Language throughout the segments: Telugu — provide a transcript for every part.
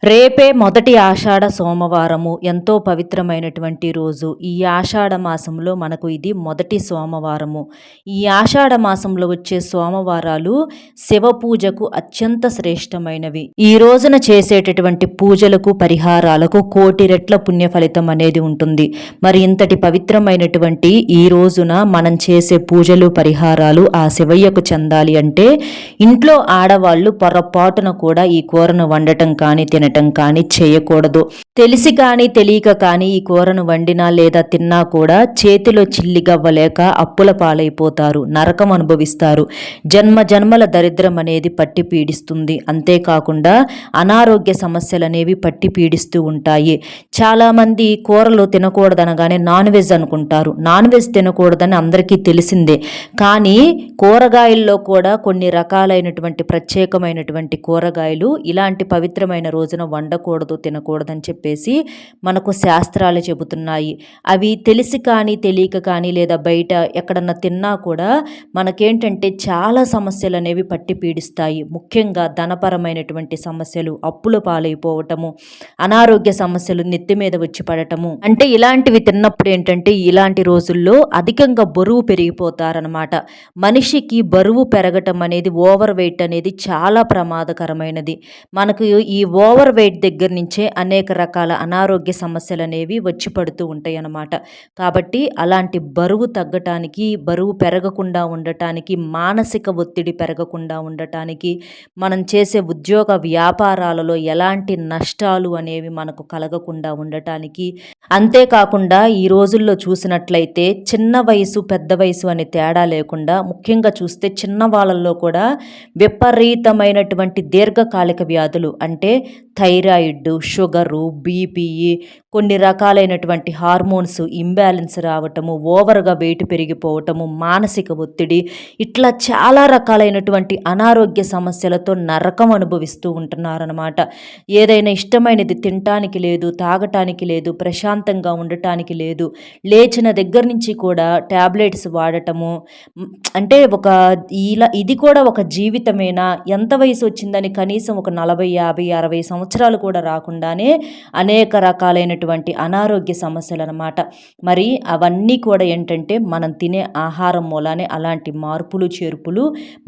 రేపే మొదటి ఆషాఢ సోమవారము. ఎంతో పవిత్రమైనటువంటి రోజు. ఈ ఆషాఢ మాసంలో మనకు ఇది మొదటి సోమవారము. ఈ ఆషాఢ మాసంలో వచ్చే సోమవారాలు శివ పూజకు అత్యంత శ్రేష్టమైనవి. ఈ రోజున చేసేటటువంటి పూజలకు పరిహారాలకు కోటి రెట్ల పుణ్య ఫలితం అనేది ఉంటుంది. మరి ఇంతటి పవిత్రమైనటువంటి ఈ రోజున మనం చేసే పూజలు పరిహారాలు ఆ శివయ్యకు చెందాలి అంటే ఇంట్లో ఆడవాళ్ళు పొరపాటున కూడా ఈ కూరను వండటం కానీ తినటం కానీ చేయకూడదు. తెలిసి కానీ తెలియక కానీ ఈ కూరను వండినా లేదా తిన్నా కూడా చేతిలో చిల్లిగవ్వలేక అప్పుల పాలైపోతారు, నరకం అనుభవిస్తారు. జన్మ జన్మల దరిద్రం అనేది పట్టి పీడిస్తుంది. అంతేకాకుండా అనారోగ్య సమస్యలు అనేవి పట్టి పీడిస్తూ ఉంటాయి. చాలామంది కూరలు తినకూడదనగానే నాన్ వెజ్ అనుకుంటారు. నాన్ వెజ్ తినకూడదని అందరికీ తెలిసిందే. కానీ కూరగాయల్లో కూడా కొన్ని రకాలైనటువంటి ప్రత్యేకమైనటువంటి కూరగాయలు ఇలాంటి పవిత్రమైన రోజున వండకూడదు, తినకూడదని చెప్పేసి మనకు శాస్త్రాలు చెబుతున్నాయి. అవి తెలిసి కానీ తెలియక కానీ లేదా బయట ఎక్కడన్నా తిన్నా కూడా మనకేంటంటే చాలా సమస్యలు అనేవి పట్టి పీడిస్తాయి. ముఖ్యంగా ధనపరమైనటువంటి సమస్యలు, అప్పుల పాలైపోవటము, అనారోగ్య సమస్యలు నెత్తి మీద వచ్చి పడటము. అంటే ఇలాంటివి తిన్నప్పుడు ఏంటంటే ఇలాంటి రోజుల్లో అధికంగా బరువు పెరిగిపోతారనమాట. మనిషికి బరువు పెరగటం అనేది, ఓవర్ వెయిట్ అనేది చాలా ప్రమాదకరమైనది. మనకు ఈ ఓవర్ వెయిట్ దగ్గర నుంచే అనేక రకాల అనారోగ్య సమస్యలు అనేవి వచ్చి పడుతూ ఉంటాయి అన్నమాట. కాబట్టి అలాంటి బరువు తగ్గటానికి, బరువు పెరగకుండా ఉండటానికి, మానసిక ఒత్తిడి పెరగకుండా ఉండటానికి, మనం చేసే ఉద్యోగ వ్యాపారాలలో ఎలాంటి నష్టాలు అనేవి మనకు కలగకుండా ఉండటానికి, అంతేకాకుండా ఈ రోజుల్లో చూసినట్లయితే చిన్న వయసు పెద్ద వయసు అనే తేడా లేకుండా ముఖ్యంగా చూస్తే చిన్న వాళ్ళల్లో కూడా విపరీతమైనటువంటి దీర్ఘకాలిక వ్యాధులు అంటే థైరాయిడ్, షుగరు, బీపీ, కొన్ని రకాలైనటువంటి హార్మోన్స్ ఇంబ్యాలెన్స్ రావటము, ఓవర్గా వెయిట్ పెరిగిపోవటము, మానసిక ఒత్తిడి, ఇట్లా చాలా రకాలైనటువంటి అనారోగ్య సమస్యలతో నరకం అనుభవిస్తూ ఉంటున్నారన్నమాట. ఏదైనా ఇష్టమైనది తినటానికి లేదు, తాగటానికి లేదు, ప్రశాంతంగా ఉండటానికి లేదు. లేచిన దగ్గర నుంచి కూడా ట్యాబ్లెట్స్ వాడటము. అంటే ఇది కూడా ఒక జీవితమేనా, ఎంత వయసు వచ్చిందని కనీసం ఒక 40, 50, 60 సంవత్సరాలు కూడా రాకుండానే అనేక రకాలైనటువంటి అనారోగ్య సమస్యలు అన్నమాట. మరి అవన్నీ కూడా ఏంటంటే మనం తినే ఆహారం మూలానే అలాంటి మార్పులు చేర్పులు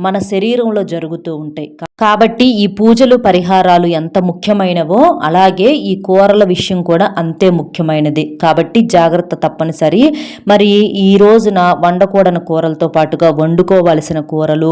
మన శరీరంలో జరుగుతూ ఉంటాయి. కాబట్టి ఈ పూజలు పరిహారాలు ఎంత ముఖ్యమైనవో అలాగే ఈ కూరల విషయం కూడా అంతే ముఖ్యమైనది. కాబట్టి జాగ్రత్త తప్పనిసరి. మరి ఈ రోజున వండకూడని కూరలతో పాటుగా వండుకోవాల్సిన కూరలు,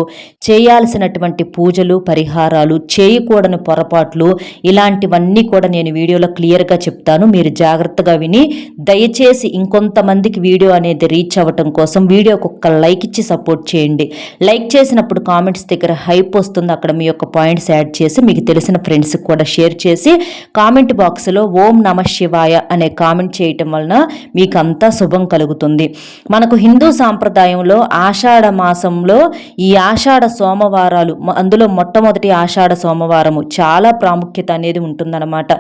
చేయాల్సినటువంటి పూజలు పరిహారాలు, చేయకూడని పొరపాట్లు, ఇలాంటివన్నీ కూడా నేను వీడియోలో క్లియర్గా చెప్తాను. మీరు జాగ్రత్తగా విని దయచేసి ఇంకొంతమందికి వీడియో అనేది రీచ్ అవ్వటం కోసం వీడియోకి ఒక్క లైక్ ఇచ్చి సపోర్ట్ చేయండి. లైక్ చేసినప్పుడు కామెంట్స్ దగ్గర హైప్ వస్తుంది. అక్కడ మీ యొక్క పాయింట్స్ యాడ్ చేసి మీకు తెలిసిన ఫ్రెండ్స్కి కూడా షేర్ చేసి కామెంట్ బాక్స్లో ఓం నమః శివాయ అనే కామెంట్ చేయటం వలన మీకు అంతా శుభం కలుగుతుంది. మనకు హిందూ సాంప్రదాయంలో ఆషాఢ మాసంలో ఈ ఆషాఢ సోమవారాలు, అందులో మొట్టమొదటి ఆషాఢ సోమవారము చాలా ప్రాముఖ్యత అనేది ఉంటుందన్నమాట.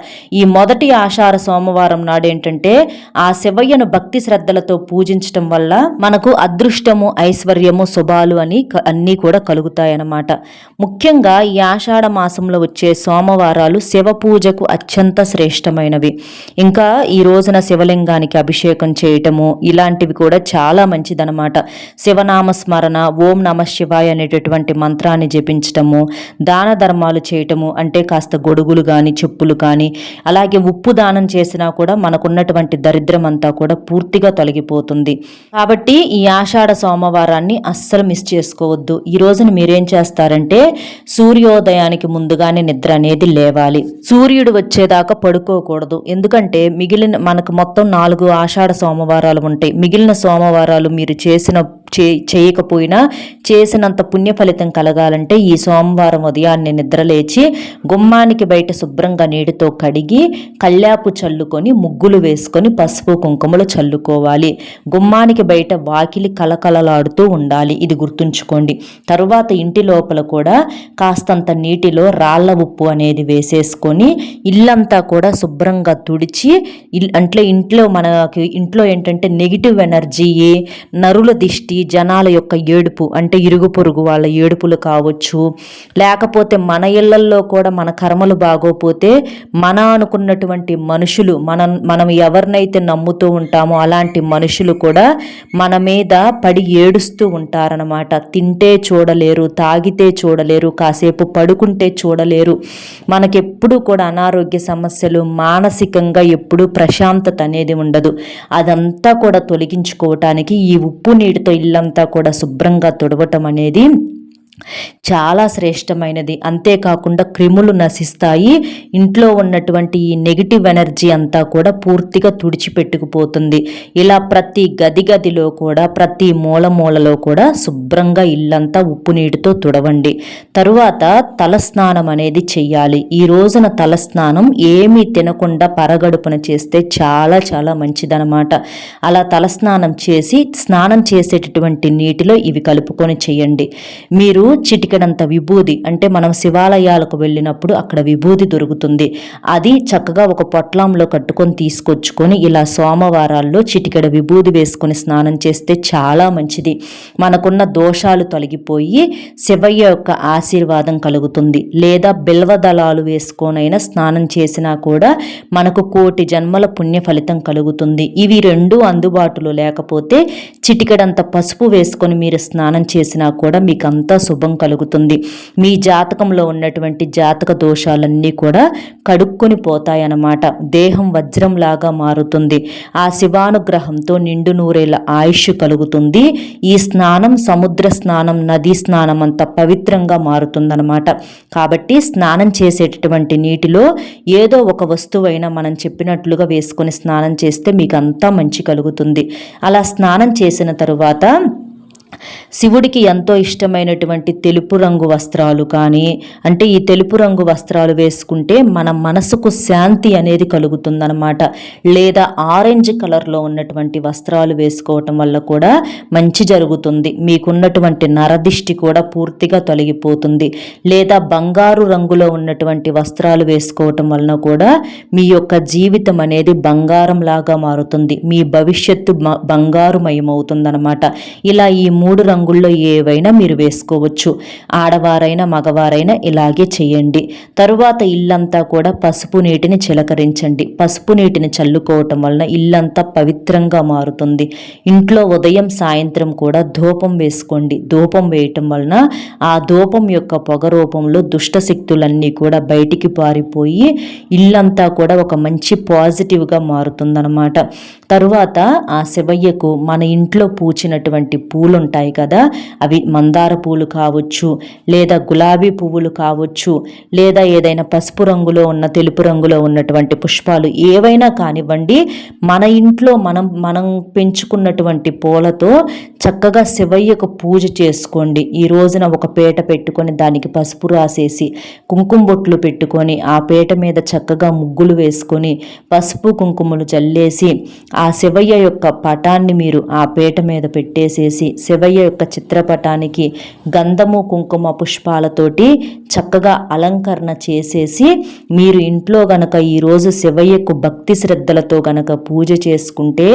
ఈ మొదటి ఆషాఢ సోమవారం నాడు ఏంటంటే ఆ శివయ్యను భక్తి శ్రద్ధలతో పూజించటం వల్ల మనకు అదృష్టము, ఐశ్వర్యము, శుభాలు అన్నీ కూడా కలుగుతాయన్నమాట. ముఖ్యంగా ఈ ఆషాఢ మాసంలో వచ్చే సోమవారాలు శివ పూజకు అత్యంత శ్రేష్టమైనవి. ఇంకా ఈ రోజున శివలింగానికి అభిషేకం చేయటము ఇలాంటివి కూడా చాలా మంచిదన్నమాట. శివనామ స్మరణ, ఓం నమః శివాయ అనేటటువంటి మంత్రాన్ని జపించటము, దాన ధర్మాలు చేయటము, అంటే కాస్త గొడుగులు కానీ చెప్పులు కానీ, అలాగే ఉప్పు దానం చేసినా కూడా మనకున్నటువంటి దరిద్రం అంతా కూడా పూర్తిగా తొలగిపోతుంది. కాబట్టి ఈ ఆషాఢ సోమవారాన్ని అస్సలు మిస్ చేసుకోవద్దు. ఈ రోజున మీరేం చేస్తారంటే సూర్యోదయానికి ముందుగానే నిద్ర అనేది లేవాలి. సూర్యుడు వచ్చేదాకా పడుకోకూడదు. ఎందుకంటే మనకు మొత్తం 4 ఆషాఢ సోమవారాలు ఉంటాయి. మిగిలిన సోమవారాలు మీరు చేయకపోయినా చేసినంత పుణ్య ఫలితం కలగాలంటే ఈ సోమవారం ఉదయాన్నే నిద్రలేచి గుమ్మానికి బయట శుభ్రంగా నీటితో కడిగి కల్లాపు చల్లుకొని ముగ్గులు వేసుకొని పసుపు కుంకుమలు చల్లుకోవాలి. గుమ్మానికి బయట వాకిలి కలకలలాడుతూ ఉండాలి. ఇది గుర్తుంచుకోండి. తరువాత ఇంటి లోపల కూడా కాస్త కాస్తంత నీటిలో రాళ్ళ ఉప్పు అనేది వేసేసుకొని ఇల్లంతా కూడా శుభ్రంగా తుడిచి అంటే ఇంట్లో ఏంటంటే నెగిటివ్ ఎనర్జీ, నరుల దిష్టి, జనాల యొక్క ఏడుపు అంటే ఇరుగు పొరుగు వాళ్ళ ఏడుపులు కావచ్చు, లేకపోతే మన ఇళ్లల్లో కూడా మన కర్మలు బాగోపోతే మన అనుకున్నటువంటి మనుషులు మనం ఎవరినైతే నమ్ముతూ ఉంటామో అలాంటి మనుషులు కూడా మన మీద పడి ఏడుస్తూ ఉంటారనమాట. తింటే చూడలేరు, తాగితే చూడలేరు, కాసేపు పడుకుంటే చూడలేరు. మనకెప్పుడు కూడా అనారోగ్య సమస్యలు, మానసికంగా ఎప్పుడూ ప్రశాంతత అనేది ఉండదు. అదంతా కూడా తొలగించుకోవటానికి ఈ ఉప్పు నీటితో ఇల్లంతా కూడా శుభ్రంగా తుడవటం అనేది చాలా శ్రేష్టమైనది. అంతేకాకుండా క్రిములు నశిస్తాయి. ఇంట్లో ఉన్నటువంటి ఈ నెగిటివ్ ఎనర్జీ అంతా కూడా పూర్తిగా తుడిచిపెట్టుకుపోతుంది. ఇలా ప్రతి గదిలో కూడా ప్రతి మూలలో కూడా శుభ్రంగా ఇల్లంతా ఉప్పు నీటితో తుడవండి. తరువాత తలస్నానం అనేది చెయ్యాలి. ఈ రోజున తలస్నానం ఏమీ తినకుండా పరగడుపున చేస్తే చాలా చాలా మంచిదనమాట. అలా తలస్నానం చేసి స్నానం చేసేటటువంటి నీటిలో ఇవి కలుపుకొని చేయండి. మీరు చిటికెడంత విభూది అంటే మనం శివాలయాలకు వెళ్ళినప్పుడు అక్కడ విభూది దొరుకుతుంది. అది చక్కగా ఒక పొట్లంలో కట్టుకొని తీసుకొచ్చుకొని ఇలా సోమవారాల్లో చిటికెడ విభూది వేసుకొని స్నానం చేస్తే చాలా మంచిది. మనకున్న దోషాలు తొలగిపోయి శివయ్య యొక్క ఆశీర్వాదం కలుగుతుంది. లేదా బిల్వదళాలు వేసుకొనైనా స్నానం చేసినా కూడా మనకు 1,000,000 జన్మల పుణ్య ఫలితం కలుగుతుంది. ఇవి రెండు అందుబాటులో లేకపోతే చిటికెడంత పసుపు వేసుకొని మీరు స్నానం చేసినా కూడా మీకు అంతా శుభం కలుగుతుంది. మీ జాతకంలో ఉన్నటువంటి జాతక దోషాలన్నీ కూడా కడుక్కొని పోతాయన్నమాట. దేహం వజ్రంలాగా మారుతుంది. ఆ శివానుగ్రహంతో నిండు నూరేళ్ల ఆయుష్ కలుగుతుంది. ఈ స్నానం సముద్ర స్నానం, నదీ స్నానం అంత పవిత్రంగా మారుతుందన్నమాట. కాబట్టి స్నానం చేసేటటువంటి నీటిలో ఏదో ఒక వస్తువైనా మనం చెప్పినట్లుగా వేసుకొని స్నానం చేస్తే మీకు అంతా మంచి కలుగుతుంది. అలా స్నానం చేసిన తరువాత శివుడికి ఎంతో ఇష్టమైనటువంటి తెలుపు రంగు వస్త్రాలు కానీ అంటే ఈ తెలుపు రంగు వస్త్రాలు వేసుకుంటే మన మనసుకు శాంతి అనేది కలుగుతుందన్నమాట. లేదా ఆరెంజ్ కలర్లో ఉన్నటువంటి వస్త్రాలు వేసుకోవటం వల్ల కూడా మంచి జరుగుతుంది. మీకున్నటువంటి నరదిష్టి కూడా పూర్తిగా తొలగిపోతుంది. లేదా బంగారు రంగులో ఉన్నటువంటి వస్త్రాలు వేసుకోవటం వలన కూడా మీ యొక్క జీవితం అనేది బంగారం లాగా మారుతుంది. మీ భవిష్యత్తు బంగారుమయమవుతుందన్నమాట. ఇలా ఈ 3 రంగుల్లో ఏవైనా మీరు వేసుకోవచ్చు. ఆడవారైనా మగవారైనా ఇలాగే చేయండి. తరువాత ఇల్లంతా కూడా పసుపు నీటిని చిలకరించండి. పసుపు నీటిని చల్లుకోవటం వలన ఇల్లంతా పవిత్రంగా మారుతుంది. ఇంట్లో ఉదయం సాయంత్రం కూడా ధూపం వేసుకోండి. ధూపం వేయటం వలన ఆ ధూపం యొక్క పొగ రూపంలో దుష్ట శక్తులన్నీ కూడా బయటికి పారిపోయి ఇల్లంతా కూడా ఒక మంచి పాజిటివ్గా మారుతుందన్నమాట. తరువాత ఆ శివయ్యకు మన ఇంట్లో పూచినటువంటి పూలు ఉంటాయి కదా, అవి మందార పూలు కావచ్చు, లేదా గులాబీ పువ్వులు కావచ్చు, లేదా ఏదైనా పసుపు రంగులో ఉన్న తెలుపు రంగులో ఉన్నటువంటి పుష్పాలు ఏవైనా కానివ్వండి. మన ఇంట్లో మనం పెంచుకున్నటువంటి పూలతో చక్కగా శివయ్యకు పూజ చేసుకోండి. ఈ రోజున ఒక పీట పెట్టుకొని దానికి పసుపు రాసేసి కుంకుమ బొట్లు పెట్టుకొని ఆ పీట మీద చక్కగా ముగ్గులు వేసుకొని పసుపు కుంకుమలు జల్లేసి ఆ శివయ్య యొక్క పటాన్ని మీరు ఆ పీట మీద పెట్టేసేసి శివయ్య యొక్క చిత్రపటానికి గంధము కుంకుమ పుష్పాలతోటి చక్కగా అలంకరణ చేసేసి మీరు ఇంట్లో గనక ఈరోజు శివయ్యకు భక్తి శ్రద్ధలతో గనక పూజ చేసుకుంటే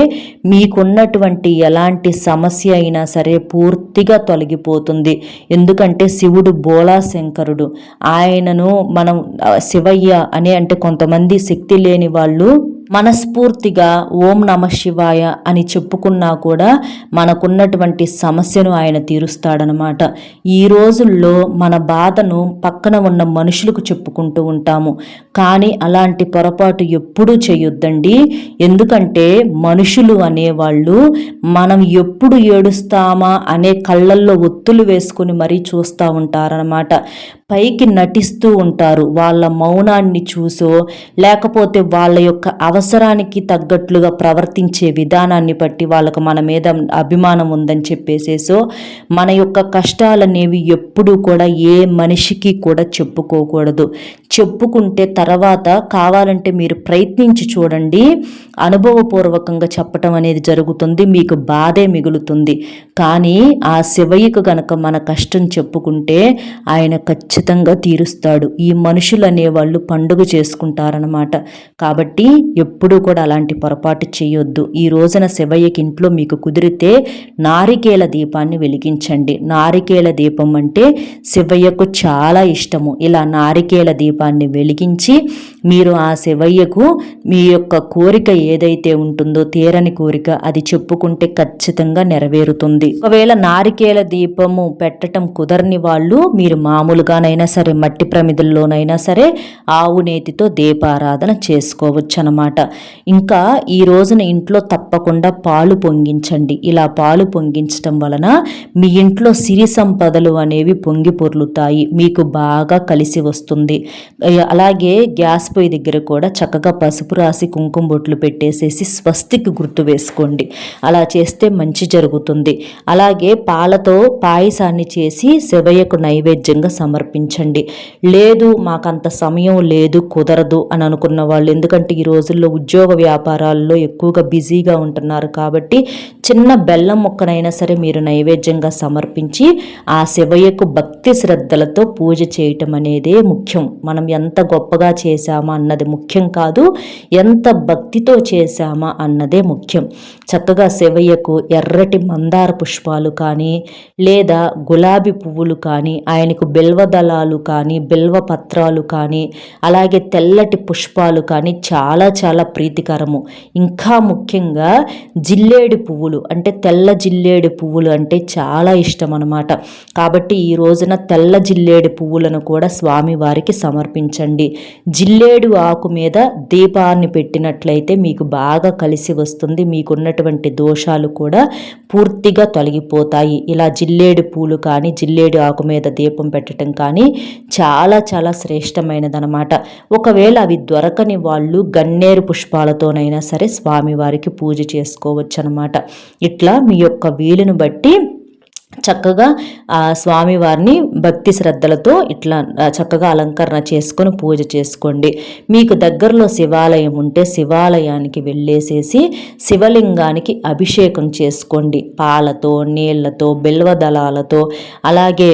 మీకున్నటువంటి ఎలాంటి సమస్య అయినా సరే పూర్తిగా తొలగిపోతుంది. ఎందుకంటే శివుడు బోళా శంకరుడు. ఆయనను మనం శివయ్య అంటే కొంతమంది శక్తి లేని వాళ్ళు మనస్ఫూర్తిగా ఓం నమ శివాయ అని చెప్పుకున్నా కూడా మనకున్నటువంటి సమస్యను ఆయన తీరుస్తాడనమాట. ఈ రోజుల్లో మన బాధను పక్కన ఉన్న మనుషులకు చెప్పుకుంటూ ఉంటాము, కానీ అలాంటి పొరపాటు ఎప్పుడూ చేయొద్దండి. ఎందుకంటే మనుషులు అనేవాళ్ళు మనం ఎప్పుడు ఏడుస్తామా అనే కళ్ళల్లో ఒత్తులు వేసుకుని మరీ చూస్తూ ఉంటారనమాట. పైకి నటిస్తూ ఉంటారు. వాళ్ళ మౌనాన్ని చూసో లేకపోతే వాళ్ళ యొక్క అవసరానికి తగ్గట్లుగా ప్రవర్తించే విధానాన్ని బట్టి వాళ్ళకు మన మీద అభిమానం ఉందని చెప్పేసేసో మన యొక్క కష్టాలనేవి ఎప్పుడూ కూడా ఏ మనిషికి కూడా చెప్పుకోకూడదు. చెప్పుకుంటే తర్వాత కావాలంటే మీరు ప్రయత్నించి చూడండి, అనుభవపూర్వకంగా చెప్పటం అనేది జరుగుతుంది, మీకు బాధే మిగులుతుంది. కానీ ఆ శివయ్యకు గనక మన కష్టం చెప్పుకుంటే ఆయన ఖచ్చితంగా ఖచ్చితంగా తీరుస్తాడు. ఈ మనుషులు అనేవాళ్ళు పండుగ చేసుకుంటారనమాట. కాబట్టి ఎప్పుడూ కూడా అలాంటి పొరపాటు చేయొద్దు. ఈ రోజున శివయ్యకి ఇంట్లో మీకు కుదిరితే నారికేల దీపాన్ని వెలిగించండి. నారికేల దీపం అంటే శివయ్యకు చాలా ఇష్టము. ఇలా నారికేల దీపాన్ని వెలిగించి మీరు ఆ శివయ్యకు మీ యొక్క కోరిక ఏదైతే ఉంటుందో, తీరని కోరిక, అది చెప్పుకుంటే ఖచ్చితంగా నెరవేరుతుంది. ఒకవేళ నారికేల దీపము పెట్టడం కుదరని వాళ్ళు మీరు మామూలుగానైనా సరే, మట్టి ప్రమిదల్లోనైనా సరే ఆవు నేతితో దీపారాధన చేసుకోవచ్చు అన్నమాట. ఇంకా ఈ రోజున ఇంట్లో తప్పకుండా పాలు పొంగించండి. ఇలా పాలు పొంగించటం వలన మీ ఇంట్లో సిరి సంపదలు అనేవి పొంగి పొర్లుతాయి, మీకు బాగా కలిసి వస్తుంది. అలాగే గ్యాస్ పొయ్యి దగ్గర కూడా చక్కగా పసుపు రాసి కుంకుమ బొట్లు పెట్టేసేసి స్వస్తికి గుర్తు వేసుకోండి. అలా చేస్తే మంచి జరుగుతుంది. అలాగే పాలతో పాయసాన్ని చేసి శివయ్యకు నైవేద్యంగా సమర్పించండి. లేదు మాకంత సమయం లేదు, కుదరదు అని అనుకున్న వాళ్ళు, ఎందుకంటే ఈ రోజుల్లో ఉద్యోగ వ్యాపారాల్లో ఎక్కువగా బిజీగా ఉంటున్నారు కాబట్టి చిన్న బెల్లం ముక్కనైనా సరే మీరు నైవేద్యంగా సమర్పించి ఆ శివయ్యకు భక్తి శ్రద్ధలతో పూజ చేయటం అనేదే ముఖ్యం. మనం ఎంత గొప్పగా చేశామా అన్నది ముఖ్యం కాదు, ఎంత భక్తితో చేశామా అన్నదే ముఖ్యం. చక్కగా శివయ్యకు ఎర్రటి మందార పుష్పాలు కానీ లేదా గులాబీ పువ్వులు కానీ, ఆయనకు బిల్వదళాలు కానీ బిల్వ పత్రాలు కానీ అలాగే తెల్లటి పుష్పాలు కానీ చాలా చాలా ప్రీతికరము. ఇంకా ముఖ్యంగా జిల్లేడు పువ్వులు అంటే తెల్ల జిల్లేడు పువ్వులు అంటే చాలా ఇష్టం అన్నమాట. కాబట్టి ఈ రోజున తెల్ల జిల్లేడు పువ్వులను కూడా స్వామివారికి సమర్పించండి. జిల్లేడు ఆకు మీద దీపాన్ని పెట్టినట్లయితే మీకు బాగా కలిసి వస్తుంది. మీకున్నటువంటి దోషాలు కూడా పూర్తిగా తొలగిపోతాయి. ఇలా జిల్లేడు పూలు కానీ జిల్లేడు ఆకు మీద దీపం పెట్టడం కానీ చాలా చాలా శ్రేష్టమైనదనమాట. ఒకవేళ అవి దొరకని వాళ్ళు గన్నేరు పుష్పాలతోనైనా సరే స్వామివారికి పూజ చేసుకోవచ్చు అనమాట. ఇట్లా మీ యొక్క వీలును బట్టి చక్కగా ఆ స్వామివారిని భక్తి శ్రద్ధలతో ఇట్లా చక్కగా అలంకరణ చేసుకొని పూజ చేసుకోండి. మీకు దగ్గరలో శివాలయం ఉంటే శివాలయానికి వెళ్ళేసేసి శివలింగానికి అభిషేకం చేసుకోండి. పాలతో, నీళ్లతో, బిల్వదళాలతో, అలాగే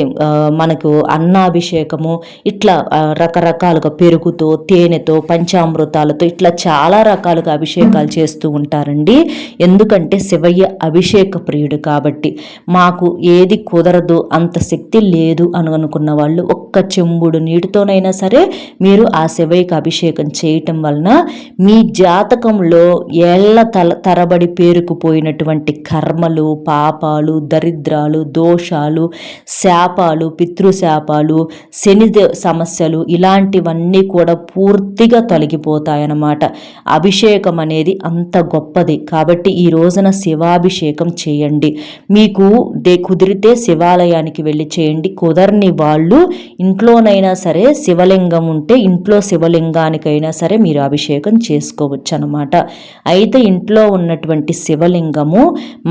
మనకు అన్నాభిషేకము, ఇట్లా రకరకాలుగా పెరుగుతో, తేనెతో, పంచామృతాలతో ఇట్లా చాలా రకాలుగా అభిషేకాలు చేస్తూ ఉంటారండి. ఎందుకంటే శివయ్య అభిషేక ప్రియుడు కాబట్టి. మాకు ఏది కుదరదు, అంత శక్తి లేదు అని అనుకున్న వాళ్ళు ఒక్క చెంబుడు నీటితోనైనా సరే మీరు ఆ శివయ్యకి అభిషేకం చేయటం వలన మీ జాతకంలో ఏళ్ల తరబడి పేరుకుపోయినటువంటి కర్మలు, పాపాలు, దరిద్రాలు, దోషాలు, శాపాలు, పితృశాపాలు, శని సమస్యలు ఇలాంటివన్నీ కూడా పూర్తిగా తొలగిపోతాయన్నమాట. అభిషేకం అనేది అంత గొప్పది. కాబట్టి ఈ రోజున శివాభిషేకం చేయండి. మీకు కుదిరితే శివాలయానికి వెళ్ళి చేయండి. కుదరని వాళ్ళు ఇంట్లోనైనా సరే శివలింగం ఉంటే ఇంట్లో శివలింగానికైనా సరే మీరు అభిషేకం చేసుకోవచ్చు అనమాట. అయితే ఇంట్లో ఉన్నటువంటి శివలింగము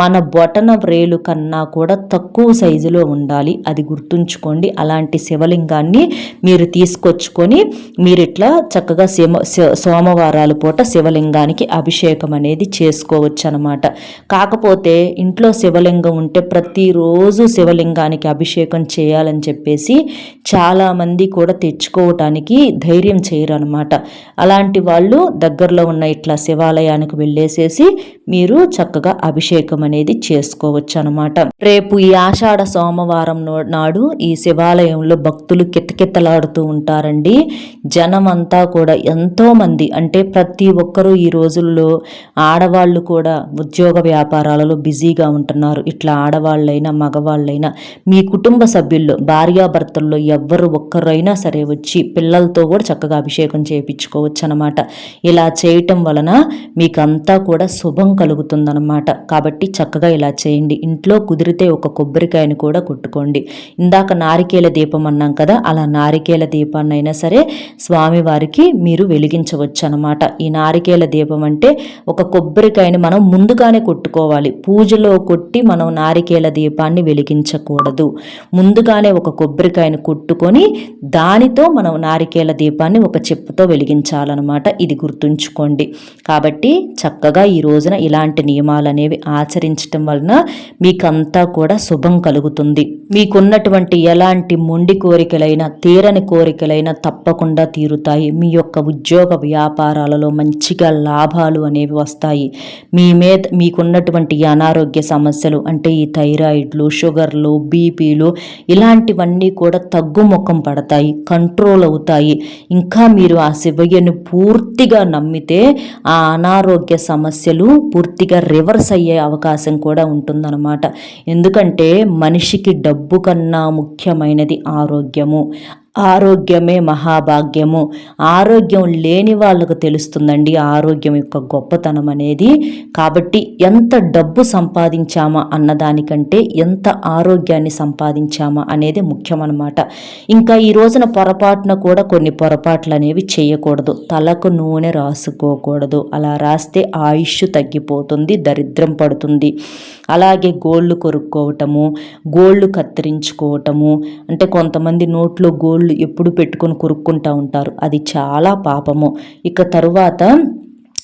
మన బొటన వ్రేలు కన్నా కూడా తక్కువ సైజులో ఉండాలి, అది గుర్తుంచుకోండి. అలాంటి శివలింగాన్ని మీరు తీసుకొచ్చుకొని మీరు ఇట్లా చక్కగా సోమవారాల పూట శివలింగానికి అభిషేకం అనేది చేసుకోవచ్చు అనమాట. కాకపోతే ఇంట్లో శివలింగం ఉంటే ప్రతిరోజు శివలింగానికి అభిషేకం చేయాలని చెప్పేసి చాలామంది కూడా తెచ్చుకోవటానికి ధైర్యం చేయరు అనమాట. అలాంటి వాళ్ళు దగ్గరలో ఉన్న ఇట్లా శివాలయానికి వెళ్ళేసేసి మీరు చక్కగా అభిషేకం అనేది చేసుకోవచ్చు అనమాట. రేపు ఈ ఆషాఢ సోమవారం నాడు ఈ శివాలయంలో భక్తులు కితకితలాడుతూ ఉంటారండి. జనం అంతా కూడా ఎంతోమంది, అంటే ప్రతి ఒక్కరూ ఈ రోజుల్లో ఆడవాళ్ళు కూడా ఉద్యోగ వ్యాపారాలలో బిజీగా ఉంటున్నారు. ఇట్లా ఆడవాళ్ళైనా మగవాళ్ళైనా మీ కుటుంబ సభ్యుల్లో భార్యాభర్తల్లో ఎవ్వరు ఒక్కరైనా సరే వచ్చి పిల్లలతో కూడా చక్కగా అభిషేకం చేయించుకోవచ్చు అనమాట. ఇలా చేయటం వలన మీకు అంతా కూడా శుభం కలుగుతుందన్నమాట. కాబట్టి చక్కగా ఇలా చేయండి. ఇంట్లో కుదిరితే ఒక కొబ్బరికాయను కూడా కొట్టుకోండి. ఇందాక నారికేల దీపం అన్నాం కదా, అలా నారికేల దీపాన్ని అయినా సరే స్వామివారికి మీరు వెలిగించవచ్చు అనమాట. ఈ నారికేల దీపం అంటే ఒక కొబ్బరికాయని మనం ముందుగానే కొట్టుకోవాలి. కొట్టాలి. పూజలో కొట్టి మనం నారికేల దీపాన్ని వెలిగించకూడదు. ముందుగానే ఒక కొబ్బరికాయను కొట్టుకొని దానితో మనం నారికేల దీపాన్ని ఒక చెప్పుతో వెలిగించాలన్నమాట. ఇది గుర్తుంచుకోండి. కాబట్టి చక్కగా ఈ రోజున ఇలాంటి నియమాలు అనేవి ఆచరించటం వలన మీకంతా కూడా శుభం కలుగుతుంది. మీకున్నటువంటి ఎలాంటి మొండి కోరికలైనా తీరని కోరికలైనా తప్పకుండా తీరుతాయి. మీ యొక్క ఉద్యోగ వ్యాపారాలలో మంచిగా లాభాలు అనేవి వస్తాయి. మీకున్నటువంటి అనారోగ్య సమస్యలు అంటే ఈ థైరాయిడ్లు, షుగర్లు, బీపీలు ఇలాంటివన్నీ కూడా తగ్గుముఖం పడతాయి, కంట్రోల్ అవుతాయి. ఇంకా మీరు ఆ శివయ్యను పూర్తిగా నమ్మితే ఆ అనారోగ్య సమస్యలు పూర్తిగా రివర్స్ అయ్యే అవకాశం కూడా ఉంటుందన్నమాట. ఎందుకంటే మనిషికి డబ్బు కన్నా ముఖ్యమైనది ఆరోగ్యము. ఆరోగ్యమే మహాభాగ్యము. ఆరోగ్యం లేని వాళ్ళకు తెలుస్తుందండి ఆరోగ్యం యొక్క గొప్పతనం అనేది. కాబట్టి ఎంత డబ్బు సంపాదించామా అన్నదానికంటే ఎంత ఆరోగ్యాన్ని సంపాదించామా అనేది ముఖ్యమన్నమాట. ఇంకా ఈ రోజున పొరపాటున కూడా కొన్ని పొరపాట్లు అనేవి చేయకూడదు. తలకు నూనె రాసుకోకూడదు. అలా రాస్తే ఆయుష్ తగ్గిపోతుంది, దరిద్రం పడుతుంది. అలాగే గోళ్ళు కొరుక్కోవటము, గోళ్ళు కత్తిరించుకోవటము, అంటే కొంతమంది నోట్లో గోళ్ళు ఎప్పుడు పెట్టుకొని కొరుక్కుంటూ ఉంటారు. అది చాలా పాపము. ఇక తరువాత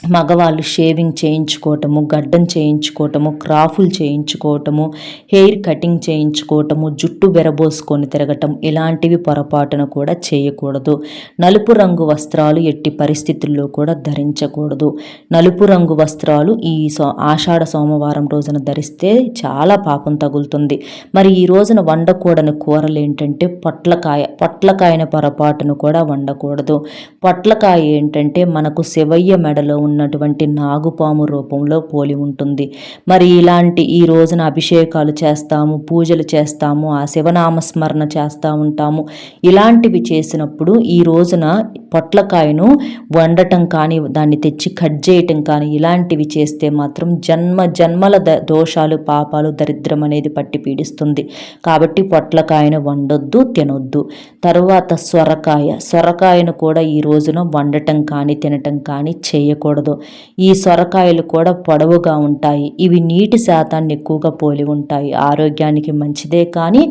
మగవాళ్ళు షేవింగ్ చేయించుకోవటము, గడ్డం చేయించుకోవటము, క్రాఫులు చేయించుకోవటము, హెయిర్ కటింగ్ చేయించుకోవటము, జుట్టు విరబోసుకొని తిరగటం ఇలాంటివి పొరపాటున కూడా చేయకూడదు. నలుపు రంగు వస్త్రాలు ఎట్టి పరిస్థితుల్లో కూడా ధరించకూడదు. నలుపు రంగు వస్త్రాలు ఈ ఆషాఢ సోమవారం రోజున ధరిస్తే చాలా పాపం తగులుతుంది. మరి ఈ రోజున వండకూడని కూరలు ఏంటంటే పొట్లకాయన పొరపాటును కూడా వండకూడదు. పొట్లకాయ ఏంటంటే మనకు శివయ్య మెడలో ఉన్నటువంటి నాగుపాము రూపంలో పోలి ఉంటుంది. మరి ఇలాంటి ఈ రోజున అభిషేకాలు చేస్తాము, పూజలు చేస్తాము, ఆ శివనామస్మరణ చేస్తూ ఉంటాము. ఇలాంటివి చేసినప్పుడు ఈ రోజున పొట్లకాయను వండటం కానీ, దాన్ని తెచ్చి కట్ చేయటం కానీ ఇలాంటివి చేస్తే మాత్రం జన్మల దోషాలు, పాపాలు, దరిద్రం అనేది పట్టి పీడిస్తుంది. కాబట్టి పొట్లకాయను వండొద్దు, తినొద్దు. తరువాత సొరకాయను కూడా ఈ రోజున వండటం కానీ తినటం కానీ చేయకూడదు. ఈ సొరకాయలు కూడా పొడవుగా ఉంటాయి. ఇవి నీటి శాతాన్ని ఎక్కువగా పోలి ఉంటాయి. ఆరోగ్యానికి మంచిదే. కానీ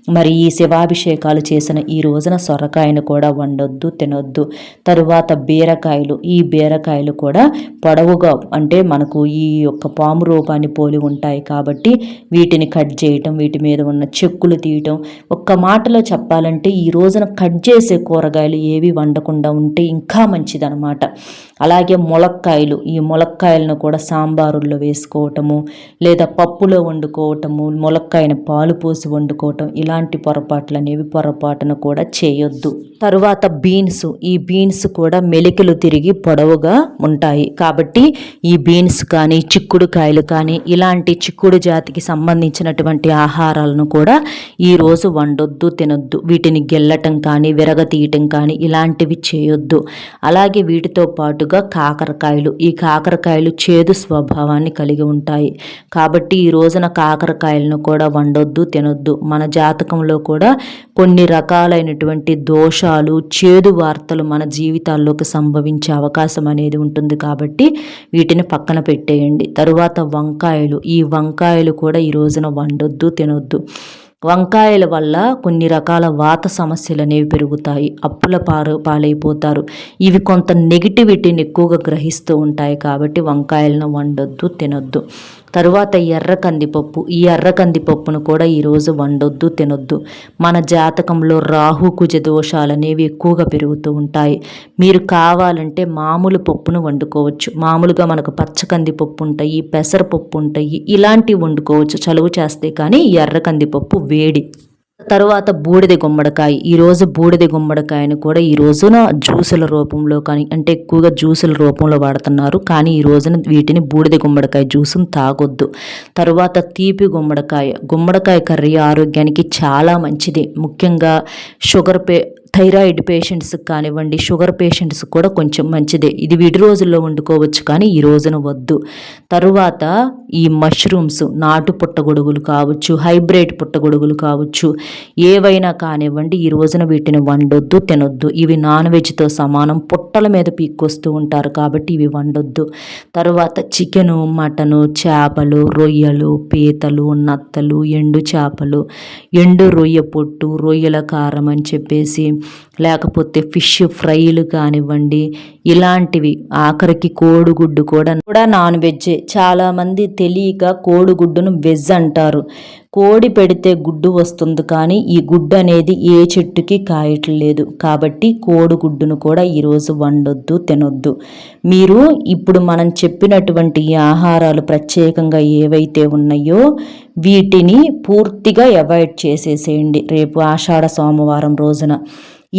మరి ఈ శివాభిషేకాలు చేసిన ఈ రోజున సొరకాయను కూడా వండొద్దు, తినొద్దు. తరువాత ఈ బీరకాయలు కూడా పొడవుగా అంటే మనకు ఈ యొక్క పాము రూపాన్ని పోలి ఉంటాయి. కాబట్టి వీటిని కట్ చేయటం, వీటి మీద ఉన్న చెక్కులు తీయటం. ఒక్క మాటలో చెప్పాలంటే ఈ రోజున కట్ చేసే కూరగాయలు ఏవి వండకుండా ఉంటే ఇంకా మంచిదనమాట. అలాగే ఈ ములక్కాయలను కూడా సాంబారుల్లో వేసుకోవటము, లేదా పప్పులో వండుకోవటము, ములక్కాయను పాలు పోసి వండుకోవటం ఇలాంటి పొరపాట్లు అనేవి పొరపాటున కూడా చేయొద్దు. తరువాత ఈ బీన్స్ కూడా మెలికలు తిరిగి పొడవుగా ఉంటాయి. కాబట్టి ఈ బీన్స్ కానీ, చిక్కుడుకాయలు కానీ ఇలాంటి చిక్కుడు జాతికి సంబంధించినటువంటి ఆహారాలను కూడా ఈరోజు వండొద్దు, తినొద్దు. వీటిని గెల్లటం కానీ, విరగతీయటం కానీ ఇలాంటివి చేయొద్దు. అలాగే వీటితో పాటుగా ఈ కాకరకాయలు చేదు స్వభావాన్ని కలిగి ఉంటాయి. కాబట్టి ఈ రోజున కాకరకాయలను కూడా వండొద్దు, తినొద్దు. మన జాతకంలో కూడా కొన్ని రకాలైనటువంటి దోషాలు, చేదు వార్తలు మన జీవితాల్లోకి సంభవించే అవకాశం అనేది ఉంటుంది. కాబట్టి వీటిని పక్కన పెట్టేయండి. తరువాత ఈ వంకాయలు కూడా ఈ రోజున వండొద్దు, తినొద్దు. వంకాయల వల్ల కొన్ని రకాల వాత సమస్యలు అనేవి పెరుగుతాయి. అప్పుల పాలైపోతారు. ఇవి కొంత నెగిటివిటీని ఎక్కువగా గ్రహిస్తూ ఉంటాయి. కాబట్టి వంకాయలను వండొద్దు, తినొద్దు. తరువాత ఈ ఎర్ర కందిపప్పును కూడా ఈరోజు వండొద్దు, తినొద్దు. మన జాతకంలో రాహు కుజ దోషాలు అనేవి ఎక్కువగా పెరుగుతూ ఉంటాయి. మీరు కావాలంటే మామూలు పప్పును వండుకోవచ్చు. మామూలుగా మనకు పచ్చ కందిపప్పు ఉంటాయి, పెసరపప్పు ఉంటాయి, ఇలాంటివి వండుకోవచ్చు. చలువ చేస్తే కానీ ఎర్ర కందిపప్పు వేడి. తరువాత బూడిద గుమ్మడికాయ. ఈరోజు బూడిద గుమ్మడికాయను కూడా ఈ రోజున జ్యూసుల రూపంలో కానీ, అంటే ఎక్కువగా జ్యూసుల రూపంలో వాడుతున్నారు. కానీ ఈ రోజున వీటిని బూడిద గుమ్మడికాయ జ్యూసును తాగొద్దు. తరువాత తీపి గుమ్మడికాయ కర్రీ ఆరోగ్యానికి చాలా మంచిది. ముఖ్యంగా థైరాయిడ్ పేషెంట్స్కి కానివ్వండి, షుగర్ పేషెంట్స్ కూడా కొంచెం మంచిదే. ఇది విడి రోజుల్లో వండుకోవచ్చు కానీ ఈ రోజున వద్దు. తరువాత ఈ మష్రూమ్స్ నాటు పుట్టగొడుగులు కావచ్చు, హైబ్రిడ్ పుట్టగొడుగులు కావచ్చు, ఏవైనా కానివ్వండి, ఈ రోజున వీటిని వండొద్దు, తినొద్దు. ఇవి నాన్ వెజ్తో సమానం. పుట్టల మీద పీక్కొస్తూ ఉంటారు కాబట్టి ఇవి వండొద్దు. తరువాత చికెను, మటను, చేపలు, రొయ్యలు, పీతలు, నత్తలు, ఎండు చేపలు, ఎండు రొయ్య పొట్టు, రొయ్యల కారం అని చెప్పేసి, లేకపోతే ఫిష్ ఫ్రైలు కానివ్వండి, ఇలాంటివి, ఆఖరికి కోడిగుడ్డు కూడా నాన్ వెజ్జే. చాలామంది తెలియక కోడిగుడ్డును వెజ్ అంటారు. కోడి పెడితే గుడ్డు వస్తుంది, కానీ ఈ గుడ్డు అనేది ఏ చెట్టుకి కాయట్లేదు. కాబట్టి కోడిగుడ్డును కూడా ఈరోజు వండొద్దు, తినొద్దు. మీరు ఇప్పుడు మనం చెప్పినటువంటి ఈ ఆహారాలు ప్రత్యేకంగా ఏవైతే ఉన్నాయో వీటిని పూర్తిగా అవాయిడ్ చేసేసేయండి రేపు ఆషాఢ సోమవారం రోజున.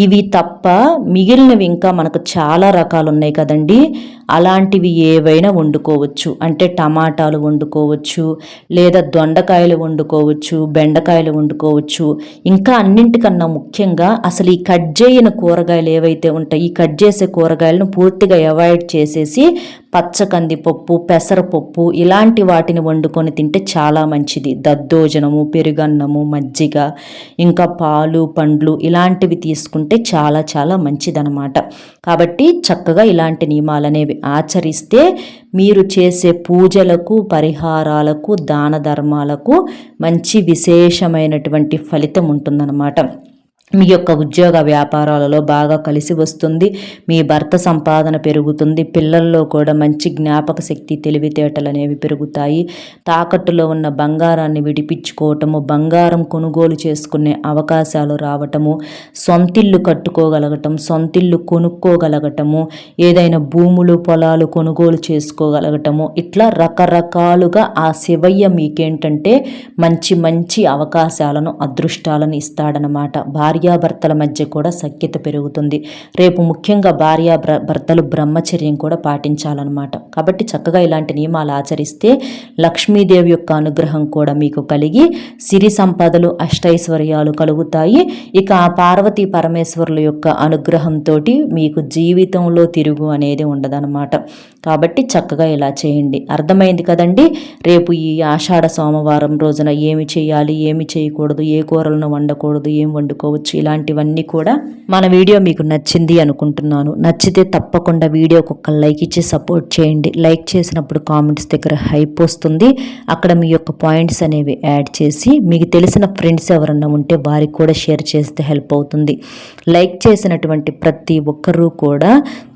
ఇవి తప్ప మిగిలినవి ఇంకా మనకు చాలా రకాలు ఉన్నాయి కదండి. అలాంటివి ఏవైనా వండుకోవచ్చు. అంటే టమాటాలు వండుకోవచ్చు, లేదా దొండకాయలు వండుకోవచ్చు, బెండకాయలు వండుకోవచ్చు. ఇంకా అన్నింటికన్నా ముఖ్యంగా అసలు ఈ కట్ చేయని కూరగాయలు ఏవైతే ఉంటాయి, ఈ కట్ చేసే కూరగాయలను పూర్తిగా అవాయిడ్ చేసేసి పచ్చకందిపప్పు, పెసరపప్పు ఇలాంటి వాటిని వండుకొని తింటే చాలా మంచిది. దద్దోజనము, పెరుగన్నము, మజ్జిగ, ఇంకా పాలు, పండ్లు ఇలాంటివి తీసుకుంటే చాలా చాలా మంచిదన్నమాట. కాబట్టి చక్కగా ఇలాంటి నియమాలు అనేవి ఆచరిస్తే మీరు చేసే పూజలకు, పరిహారాలకు, దాన ధర్మాలకు మంచి విశేషమైనటువంటి ఫలితం ఉంటుందన్నమాట. మీ యొక్క ఉద్యోగ వ్యాపారాలలో బాగా కలిసి వస్తుంది. మీ భర్త సంపాదన పెరుగుతుంది. పిల్లల్లో కూడా మంచి జ్ఞాపక శక్తి, తెలివితేటలు అనేవి పెరుగుతాయి. తాకట్టులో ఉన్న బంగారాన్ని విడిపించుకోవటము, బంగారం కొనుగోలు చేసుకునే అవకాశాలు రావటము, సొంతిల్లు కట్టుకోగలగటం, సొంతిల్లు కొనుక్కోగలగటము, ఏదైనా భూములు, పొలాలు కొనుగోలు చేసుకోగలగటము, ఇట్లా రకరకాలుగా ఆ శివయ్య మీకేంటంటే మంచి మంచి అవకాశాలను, అదృష్టాలను ఇస్తాడనమాట. భార్యాభర్తల మధ్య కూడా సఖ్యత పెరుగుతుంది. రేపు ముఖ్యంగా భార్యాభర్తలు బ్రహ్మచర్యం కూడా పాటించాలన్నమాట. కాబట్టి చక్కగా ఇలాంటి నియమాలు ఆచరిస్తే లక్ష్మీదేవి యొక్క అనుగ్రహం కూడా మీకు కలిగి సిరి సంపదలు, అష్టైశ్వర్యాలు కలుగుతాయి. ఇక ఆ పార్వతీ పరమేశ్వరుల యొక్క అనుగ్రహంతో మీకు జీవితంలో తిరుగు అనేది ఉండదన్నమాట. కాబట్టి చక్కగా ఇలా చేయండి. అర్థమైంది కదండి. రేపు ఈ ఆషాఢ సోమవారం రోజున ఏమి చేయాలి, ఏమి చేయకూడదు, ఏ కూరలను వండకూడదు, ఏం వండుకోవచ్చు, ఇలాంటివన్నీ కూడా మన వీడియో మీకు నచ్చింది అనుకుంటున్నాను. నచ్చితే తప్పకుండా వీడియోకి ఒక లైక్ ఇచ్చి సపోర్ట్ చేయండి. లైక్ చేసినప్పుడు కామెంట్స్ దగ్గర హైప్ వస్తుంది. అక్కడ మీ యొక్క పాయింట్స్ అనేవి యాడ్ చేసి మీకు తెలిసిన ఫ్రెండ్స్ ఎవరన్నా ఉంటే వారికి కూడా షేర్ చేస్తే హెల్ప్ అవుతుంది. లైక్ చేసినటువంటి ప్రతి ఒక్కరూ కూడా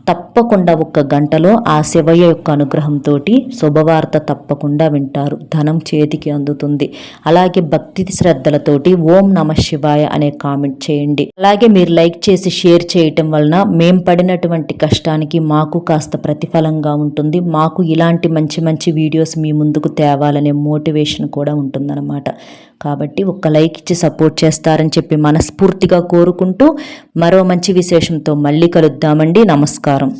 తప్పకుండా 1 గంటలో ఆ శివయ్య యొక్క అనుగ్రహంతో శుభవార్త తప్పకుండా వింటారు. ధనం చేతికి అందుతుంది. అలాగే భక్తి శ్రద్ధలతోటి ఓం నమ శివాయ అనే కామెంట్ చేయండి. అలాగే మీరు లైక్ చేసి షేర్ చేయటం వలన మేం పడినటువంటి కష్టానికి మాకు కాస్త ప్రతిఫలంగా ఉంటుంది. మాకు ఇలాంటి మంచి మంచి వీడియోస్ మీ ముందుకు తేవాలనే మోటివేషన్ కూడా ఉంటుందన్నమాట. కాబట్టి 1 లైక్ ఇచ్చి సపోర్ట్ చేస్తారని చెప్పి మనస్ఫూర్తిగా కోరుకుంటూ మరో మంచి విశేషంతో మళ్ళీ కలుద్దామండి. నమస్కారం.